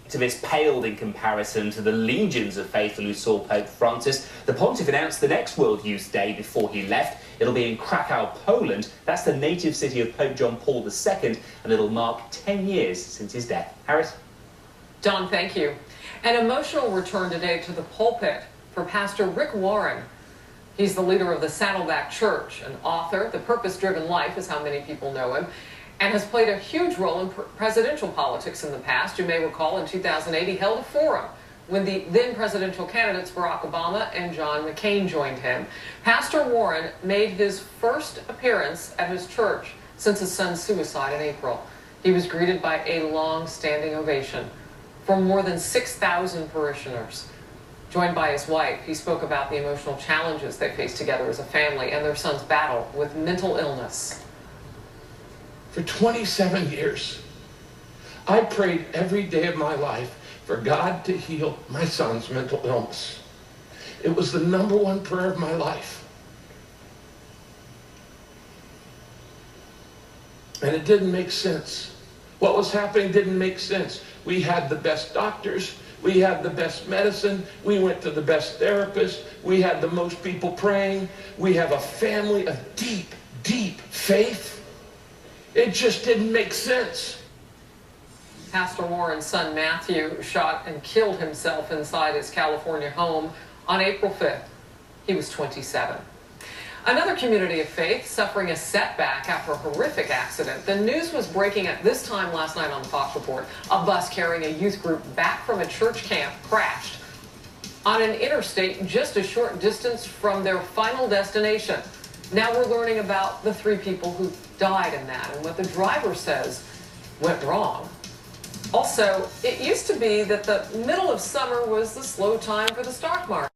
Activists paled in comparison to the legions of faithful who saw Pope Francis. The pontiff announced the next World Youth Day before he left. It'll be in Krakow, Poland. That's the native city of Pope John Paul II, and it'll mark 10 years since his death. Harris? John, thank you. An emotional return today to the pulpit for Pastor Rick Warren. He's the leader of the Saddleback Church, an author. The Purpose-Driven Life is how many people know him, and has played a huge role in presidential politics in the past. You may recall in 2008 he held a forum when the then presidential candidates Barack Obama and John McCain joined him. Pastor Warren made his first appearance at his church since his son's suicide in April. He was greeted by a long-standing ovation from more than 6,000 parishioners. Joined by his wife, he spoke about the emotional challenges they face together as a family and their son's battle with mental illness. For 27 years, I prayed every day of my life for God to heal my son's mental illness. It was the #1 prayer of my life. And it didn't make sense. What was happening didn't make sense. We had the best doctors. We had the best medicine. We went to the best therapists. We had the most people praying. We have a family of deep, deep faith. It just didn't make sense. Pastor Warren's son Matthew shot and killed himself inside his California home on April 5th. He was 27. Another community of faith suffering a setback after a horrific accident. The news was breaking at this time last night on the Fox Report. A bus carrying a youth group back from a church camp crashed on an interstate just a short distance from their final destination. Now we're learning about the 3 people who died in that and what the driver says went wrong. Also, it used to be that the middle of summer was the slow time for the stock market.